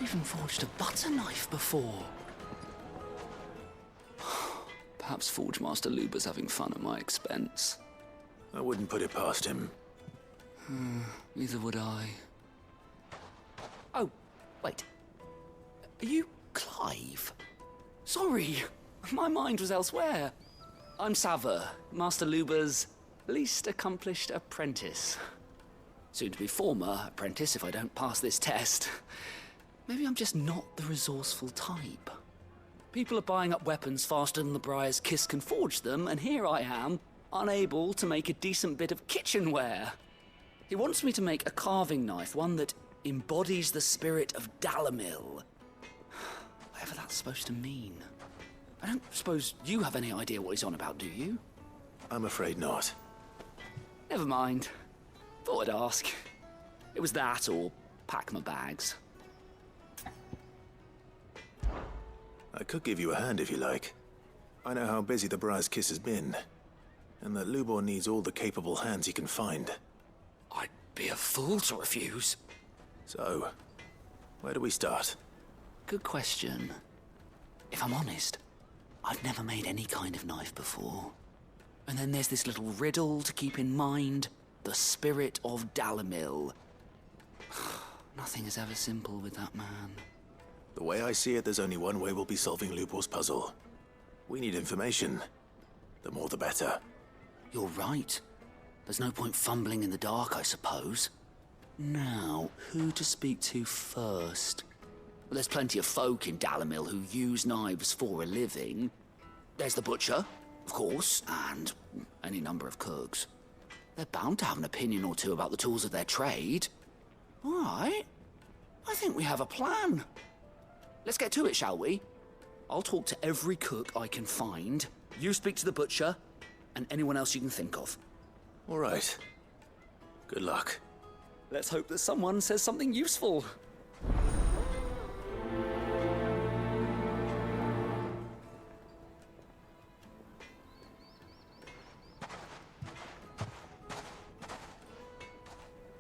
even forged a butter knife before. Perhaps Forge Master Luber's having fun at my expense. I wouldn't put it past him. Neither would I. Oh, wait. Are you Clive? Sorry, my mind was elsewhere. I'm Sava, Master Luber's least accomplished apprentice. Soon to be former apprentice if I don't pass this test. Maybe I'm just not the resourceful type. People are buying up weapons faster than the Briar's Kiss can forge them, and here I am, unable to make a decent bit of kitchenware. He wants me to make a carving knife, one that embodies the spirit of Dalamil. Whatever that's supposed to mean. I don't suppose you have any idea what he's on about, do you? I'm afraid not. Never mind. Thought I'd ask. It was that or pack my bags. I could give you a hand if you like. I know how busy the Briar's Kiss has been, and that Lubor needs all the capable hands he can find. I'd be a fool to refuse. So, where do we start? Good question. If I'm honest, I've never made any kind of knife before. And then there's this little riddle to keep in mind. The spirit of Dalamil. Nothing is ever simple with that man. The way I see it, there's only one way we'll be solving Lubor's puzzle. We need information. The more the better. You're right. There's no point fumbling in the dark, I suppose. Now, who to speak to first? Well, there's plenty of folk in Dalamil who use knives for a living. There's the butcher, of course, and any number of cooks. They're bound to have an opinion or two about the tools of their trade. All right. I think we have a plan. Let's get to it, shall we? I'll talk to every cook I can find. You speak to the butcher, and anyone else you can think of. All right. Good luck. Let's hope that someone says something useful.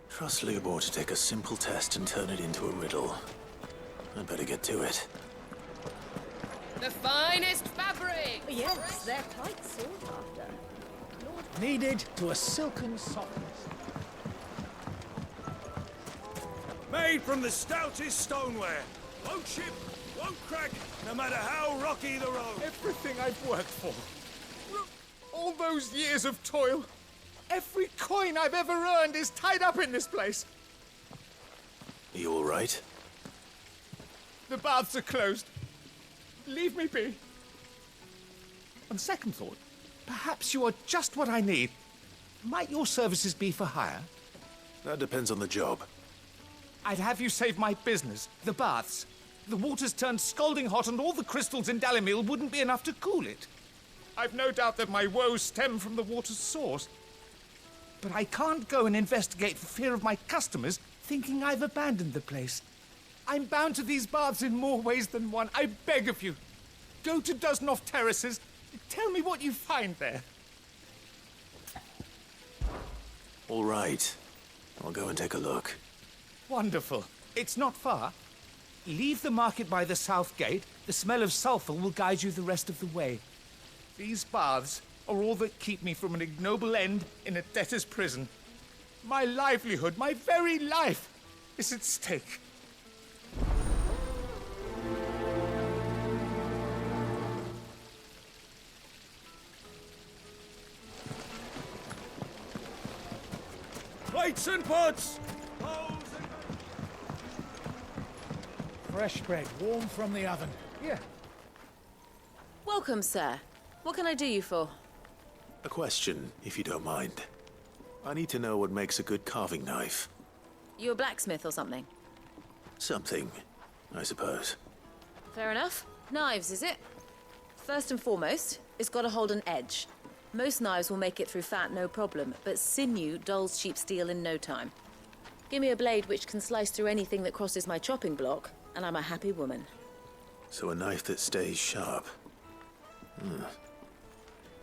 Trust Lubor to take a simple test and turn it into a riddle. I'd better get to it. The finest fabric! Yes, they're quite sought after. Kneaded to a silken softness. Made from the stoutest stoneware. Won't chip, won't crack, no matter how rocky the road. Everything I've worked for. All those years of toil. Every coin I've ever earned is tied up in this place. Are you all right? The baths are closed. Leave me be. On second thought, perhaps you are just what I need. Might your services be for hire? That depends on the job. I'd have you save my business, the baths. The water's turned scalding hot and all the crystals in Dalamil wouldn't be enough to cool it. I've no doubt that my woes stem from the water's source. But I can't go and investigate for fear of my customers thinking I've abandoned the place. I'm bound to these baths in more ways than one. I beg of you. Go to Dusnoff Terraces. Tell me what you find there. All right. I'll go and take a look. Wonderful. It's not far. Leave the market by the south gate. The smell of sulfur will guide you the rest of the way. These baths are all that keep me from an ignoble end in a debtor's prison. My livelihood, my very life, is at stake. Plates and pots! Bowls and... Fresh bread, warm from the oven. Yeah. Welcome, sir. What can I do you for? A question, if you don't mind. I need to know what makes a good carving knife. You a blacksmith or something? Something, I suppose. Fair enough. Knives, is it? First and foremost, it's got to hold an edge. Most knives will make it through fat, no problem, but sinew dulls cheap steel in no time. Give me a blade which can slice through anything that crosses my chopping block, and I'm a happy woman. So a knife that stays sharp.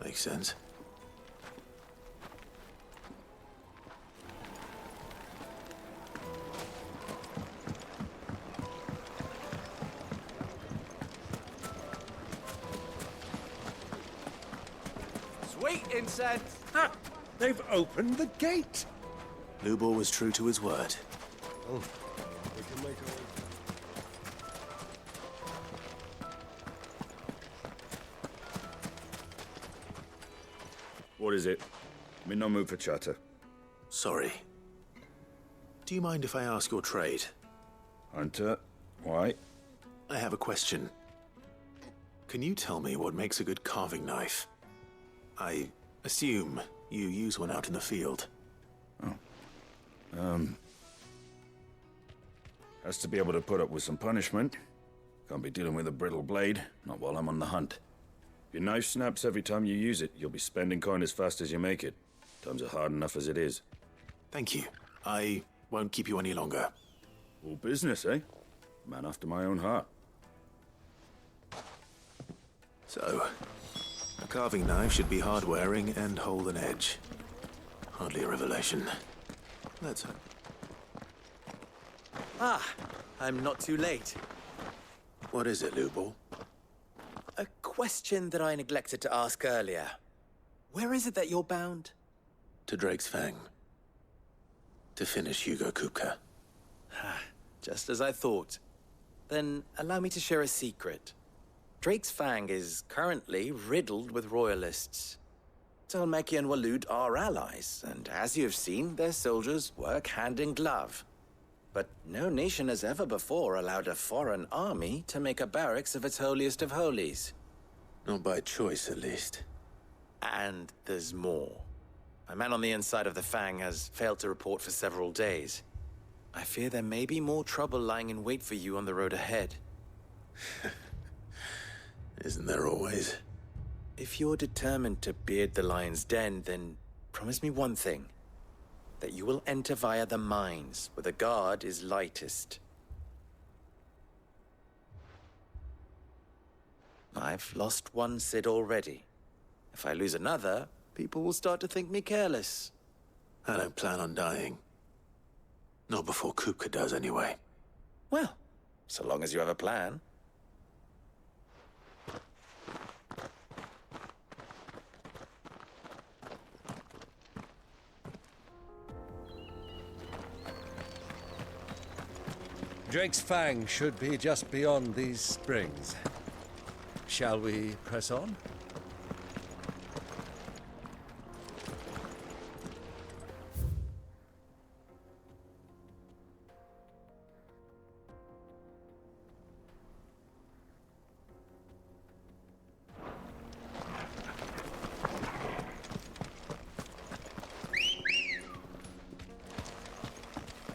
Makes sense. Sweet incense! Ah, they've opened the gate. Lubor was true to his word. Oh, we can make our... What is it? I'm in no mood for chatter. Sorry. Do you mind if I ask your trade? Hunter, why? I have a question. Can you tell me what makes a good carving knife? I assume you use one out in the field. Has to be able to put up with some punishment. Can't be dealing with a brittle blade, not while I'm on the hunt. If your knife snaps every time you use it, you'll be spending coin as fast as you make it. Times are hard enough as it is. Thank you. I won't keep you any longer. All business, eh? Man after my own heart. So, a carving knife should be hard-wearing and hold an edge. Hardly a revelation. Let's hope. Ah, I'm not too late. What is it, Lubor? A question that I neglected to ask earlier. Where is it that you're bound? To Drake's Fang. To finish Hugo Kupka. Just as I thought. Then allow me to share a secret. Drake's Fang is currently riddled with royalists. Tolmeki and Waloed are allies, and as you have seen, their soldiers work hand in glove. But no nation has ever before allowed a foreign army to make a barracks of its holiest of holies. Not by choice, at least. And there's more. A man on the inside of the Fang has failed to report for several days. I fear there may be more trouble lying in wait for you on the road ahead. Isn't there always? If you're determined to beard the lion's den, then promise me one thing. That you will enter via the mines, where the guard is lightest. I've lost one Cid already. If I lose another, people will start to think me careless. I don't plan on dying. Not before Kupka does, anyway. Well, so long as you have a plan. Drake's Fang should be just beyond these springs. Shall we press on?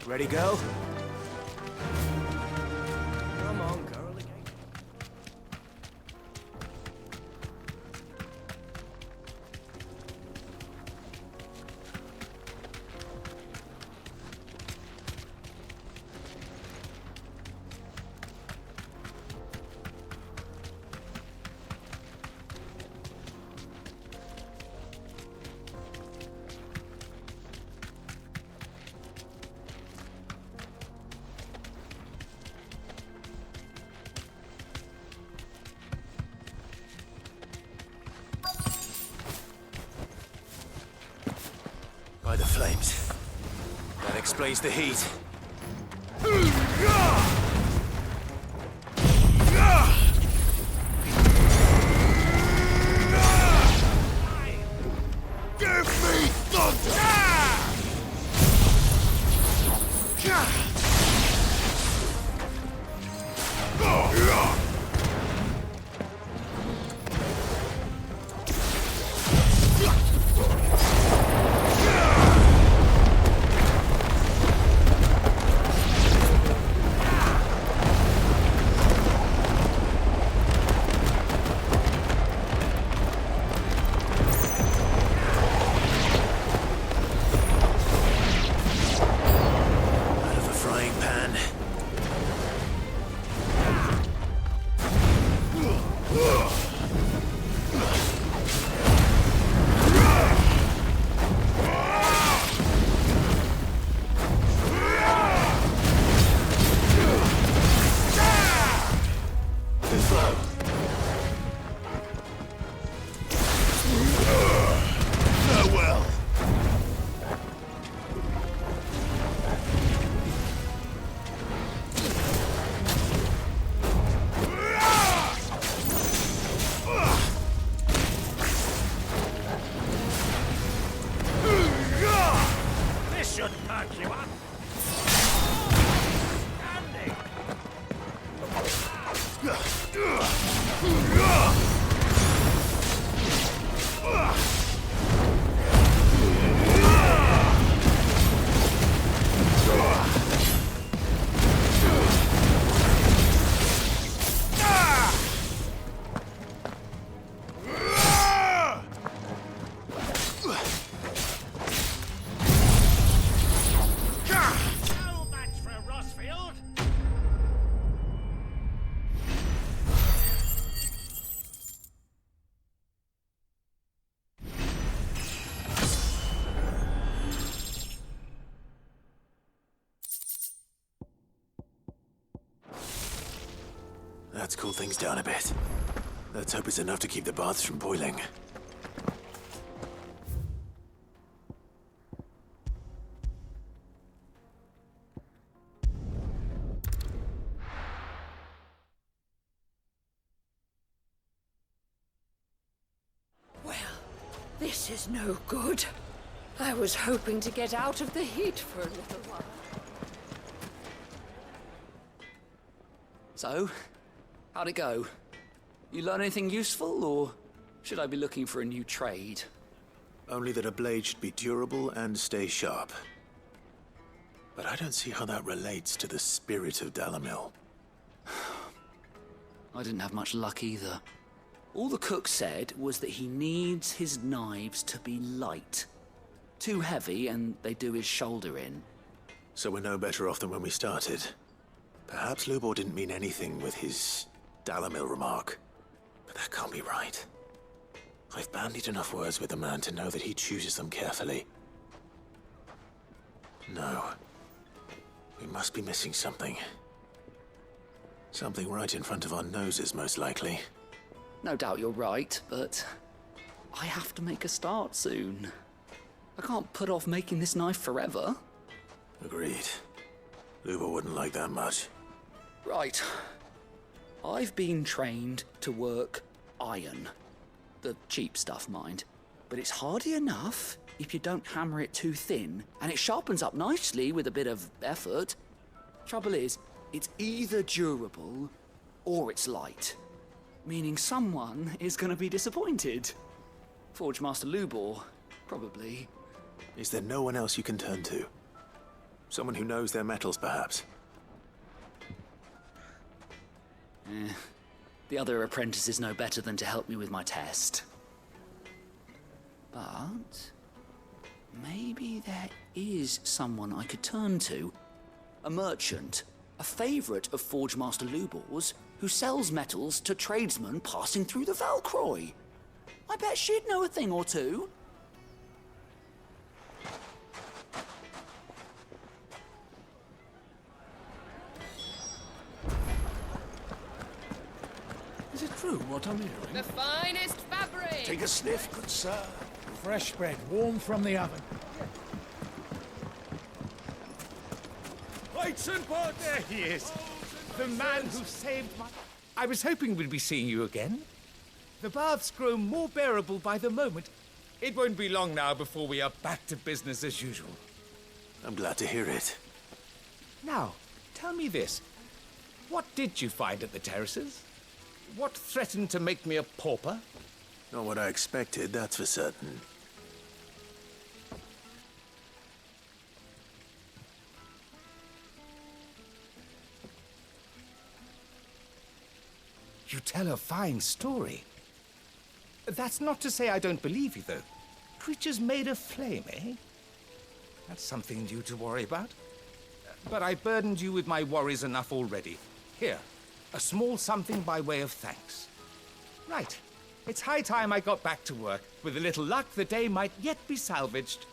Ready, go? Come on, girl. Again. By the flames. That explains the heat. Give me thunder! Let's cool things down a bit. Let's hope it's enough to keep the baths from boiling. Well, this is no good. I was hoping to get out of the heat for a little while. So, how'd it go? You learn anything useful, or should I be looking for a new trade? Only that a blade should be durable and stay sharp. But I don't see how that relates to the spirit of Dalimil. I didn't have much luck either. All the cook said was that he needs his knives to be light. Too heavy and they do his shoulder in. So we're no better off than when we started. Perhaps Lubor didn't mean anything with his Dalimil remark. But that can't be right. I've bandied enough words with the man to know that he chooses them carefully. No. We must be missing something. Something right in front of our noses, most likely. No doubt you're right, but I have to make a start soon. I can't put off making this knife forever. Agreed. Lubor wouldn't like that much. Right. I've been trained to work iron. The cheap stuff, mind. But it's hardy enough if you don't hammer it too thin, and it sharpens up nicely with a bit of effort. Trouble is, it's either durable or it's light. Meaning someone is going to be disappointed. Forge Master Lubor, probably. Is there no one else you can turn to? Someone who knows their metals, perhaps? The other apprentices know better than to help me with my test. But maybe there is someone I could turn to. A merchant, a favorite of Forge Master Lubor's, who sells metals to tradesmen passing through the Valcroy. I bet she'd know a thing or two. Is it true what I'm hearing? The finest fabric! Take a sniff, good sir. Fresh bread, warm from the oven. Plates and pots! There he is. The man who saved my... I was hoping we'd be seeing you again. The baths grow more bearable by the moment. It won't be long now before we are back to business as usual. I'm glad to hear it. Now, tell me this. What did you find at the terraces? What threatened to make me a pauper? Not what I expected, that's for certain. You tell a fine story. That's not to say I don't believe you, though. Creatures made of flame, eh? That's something new to worry about. But I burdened you with my worries enough already. Here, a small something by way of thanks. Right. It's high time I got back to work. With a little luck, the day might yet be salvaged.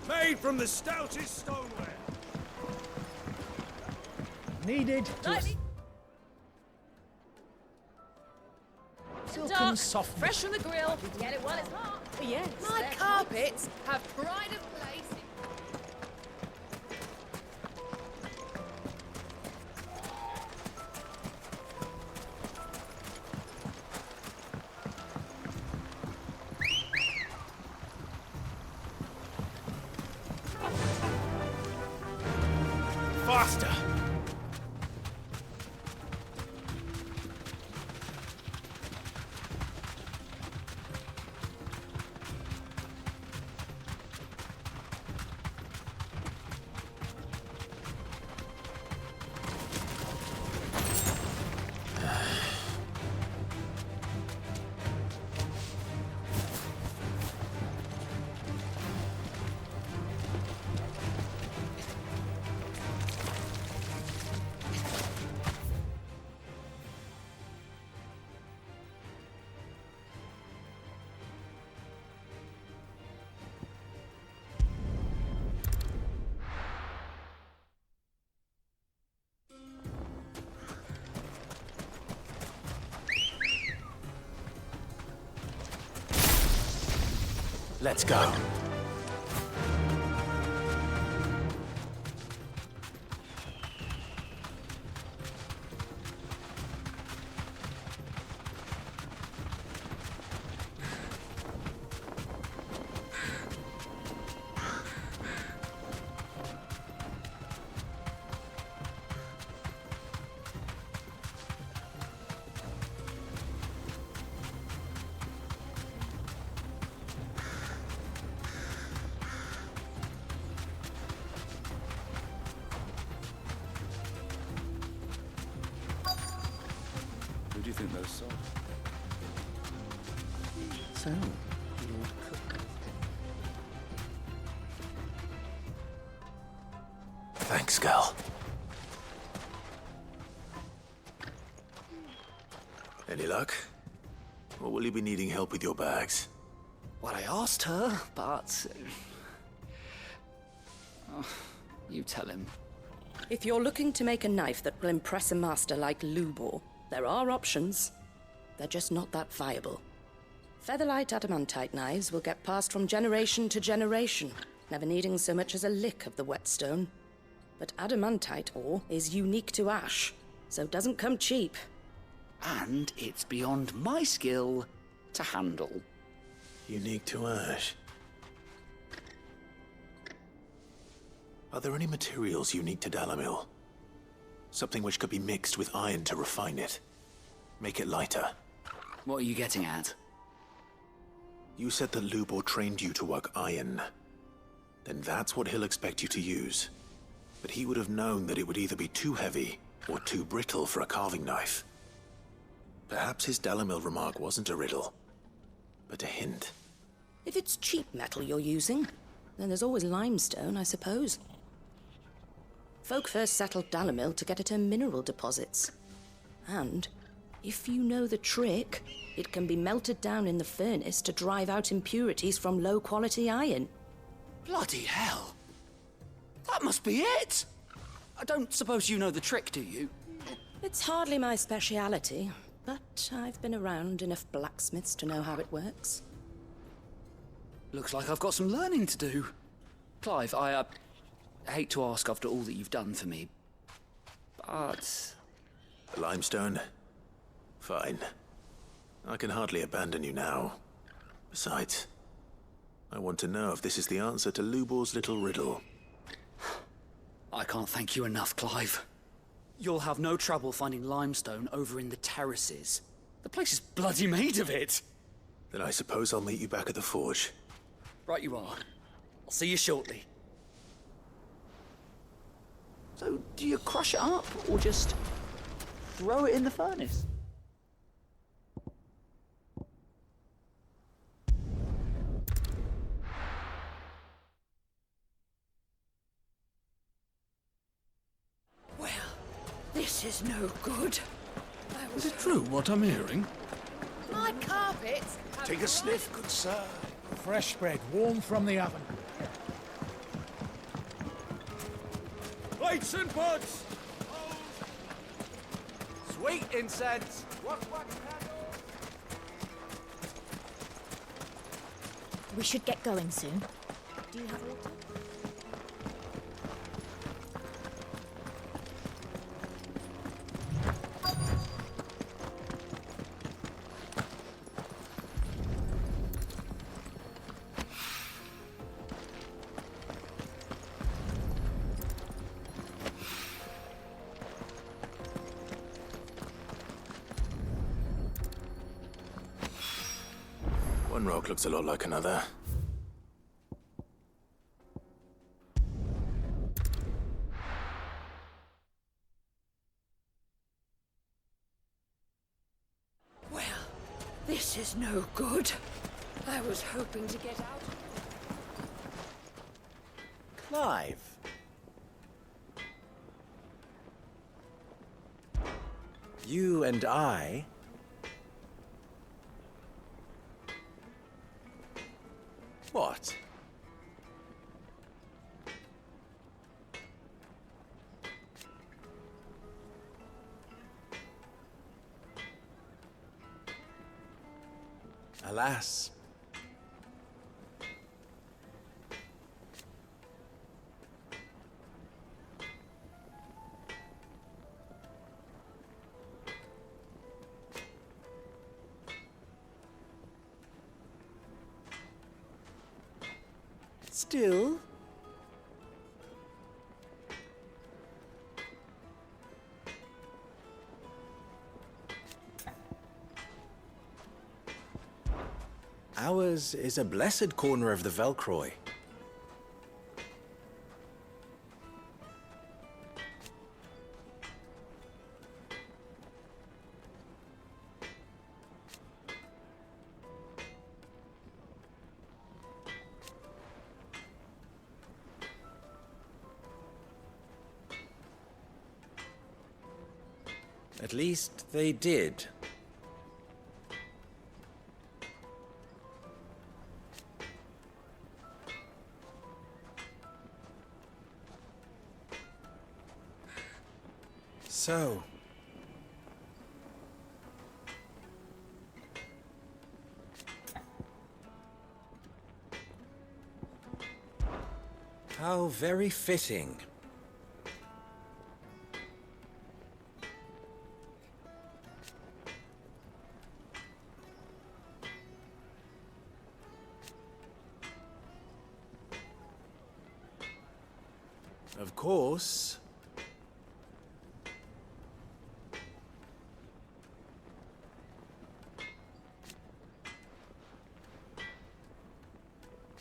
Made from the stoutest stoneware. Needed to silken softness. Fresh from the grill. Get it while it's hot. Yes. My carpets have pride of place. Faster! Let's go. Who do you think those saw? So, Lord Cook. Thanks, Gal. Any luck? Or will you be needing help with your bags? Well, I asked her, but... Oh, you tell him. If you're looking to make a knife that will impress a master like Lubor, there are options. They're just not that viable. Featherlight adamantite knives will get passed from generation to generation, never needing so much as a lick of the whetstone. But adamantite ore is unique to ash, so doesn't come cheap. And it's beyond my skill to handle. Unique to ash. Are there any materials unique to Dalimil? Something which could be mixed with iron to refine it. Make it lighter. What are you getting at? You said that Lubor trained you to work iron. Then that's what he'll expect you to use. But he would have known that it would either be too heavy or too brittle for a carving knife. Perhaps his Dalimil remark wasn't a riddle, but a hint. If it's cheap metal you're using, then there's always limestone, I suppose. Folk first settled Dalimil to get at her mineral deposits. And, if you know the trick, it can be melted down in the furnace to drive out impurities from low-quality iron. Bloody hell! That must be it! I don't suppose you know the trick, do you? It's hardly my speciality, but I've been around enough blacksmiths to know how it works. Looks like I've got some learning to do. Clive, I hate to ask after all that you've done for me, but... The limestone? Fine. I can hardly abandon you now. Besides, I want to know if this is the answer to Lubor's little riddle. I can't thank you enough, Clive. You'll have no trouble finding limestone over in the terraces. The place is bloody made of it. Then I suppose I'll meet you back at the forge. Right you are. I'll see you shortly. So, do you crush it up, or just throw it in the furnace? Well, this is no good. Is it true what I'm hearing? My carpets. Take a sniff, good sir. Fresh bread, warm from the oven. Plates and pots! Sweet incense! We should get going soon. Do you have water? One rock looks a lot like another. Well, this is no good. I was hoping to get out. Clive. You and I... What? Alas. Still... Ours is a blessed corner of the Velcroy. At least they did. So... how very fitting. Of course...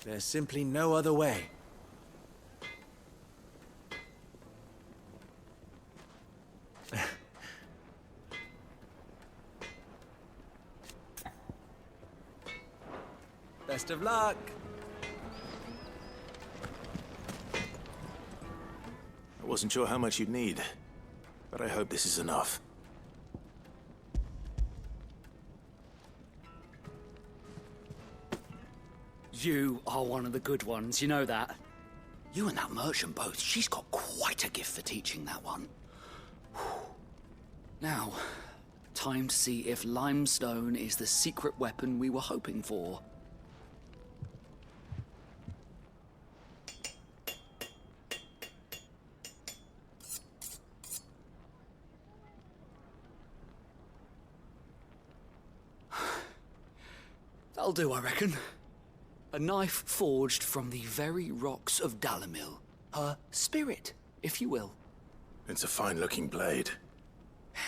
there's simply no other way. Best of luck! I wasn't sure how much you'd need, but I hope this is enough. You are one of the good ones, you know that. You and that merchant both, she's got quite a gift for teaching that one. Now, time to see if limestone is the secret weapon we were hoping for. That'll do, I reckon. A knife forged from the very rocks of Dalimil. Her spirit, if you will. It's a fine-looking blade.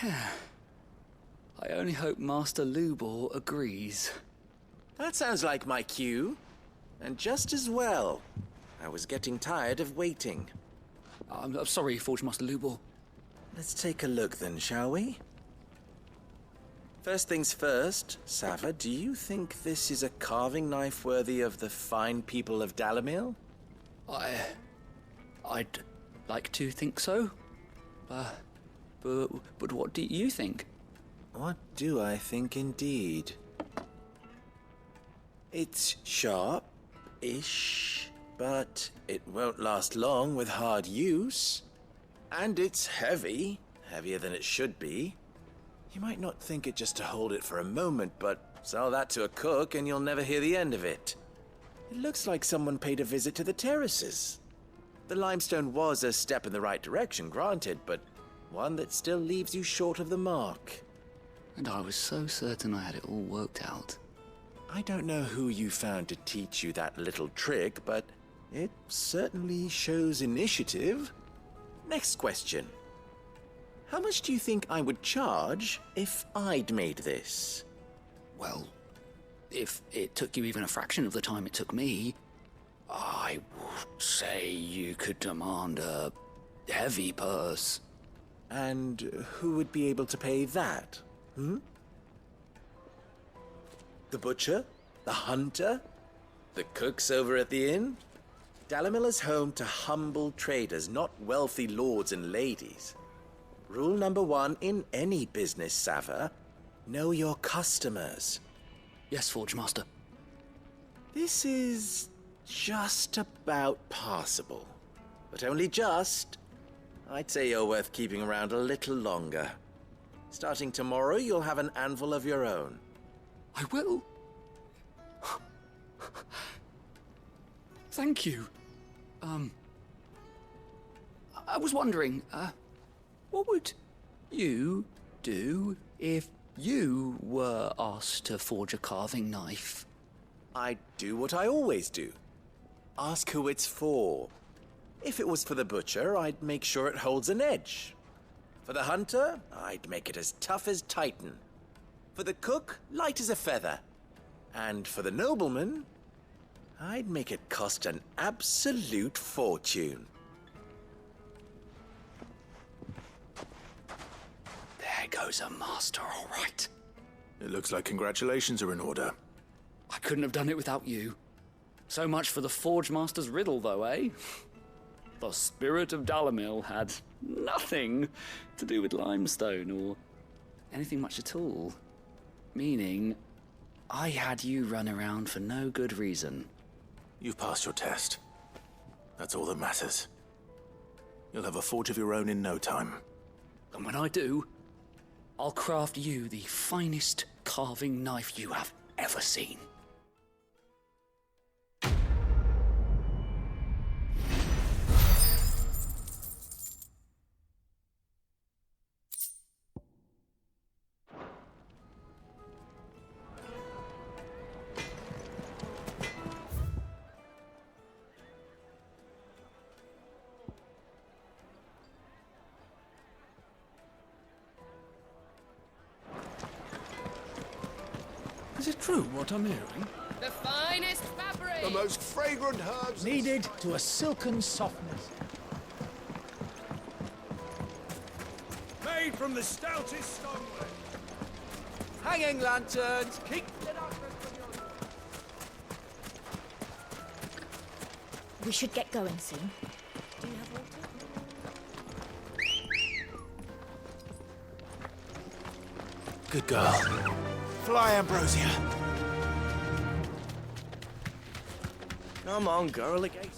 I only hope Master Lubor agrees. That sounds like my cue. And just as well. I was getting tired of waiting. I'm sorry, Forge Master Lubor. Let's take a look then, shall we? First things first, Sava, do you think this is a carving knife worthy of the fine people of Dalimil? I'd like to think so. But what do you think? What do I think indeed? It's sharp-ish, but it won't last long with hard use. And it's heavy, heavier than it should be. You might not think it just to hold it for a moment, but sell that to a cook and you'll never hear the end of it. It looks like someone paid a visit to the terraces. The limestone was a step in the right direction, granted, but one that still leaves you short of the mark. And I was so certain I had it all worked out. I don't know who you found to teach you that little trick, but it certainly shows initiative. Next question. How much do you think I would charge if I'd made this? Well, if it took you even a fraction of the time it took me, I would say you could demand a heavy purse. And who would be able to pay that? The butcher? The hunter? The cooks over at the inn? Dalimil is home to humble traders, not wealthy lords and ladies. Rule number 1 in any business, Sava, know your customers. Yes, Forge Master. This is just about passable. But only just. I'd say you're worth keeping around a little longer. Starting tomorrow, you'll have an anvil of your own. I will. Thank you. I was wondering, what would you do if you were asked to forge a carving knife? I'd do what I always do. Ask who it's for. If it was for the butcher, I'd make sure it holds an edge. For the hunter, I'd make it as tough as Titan. For the cook, light as a feather. And for the nobleman, I'd make it cost an absolute fortune. There goes a master, all right. It looks like congratulations are in order. I couldn't have done it without you. So much for the Forge Master's riddle, though, eh? The spirit of Dalamil had nothing to do with limestone or anything much at all. Meaning, I had you run around for no good reason. You've passed your test. That's all that matters. You'll have a forge of your own in no time. And when I do, I'll craft you the finest carving knife you have ever seen. Is it true what I'm hearing? The finest fabric! The most fragrant herbs Needed to a silken softness. made from the stoutest stoneware. Hanging lanterns! Keep We should get going soon. Do you have water? Good girl. Fly, Ambrosia. Come on, girl, again.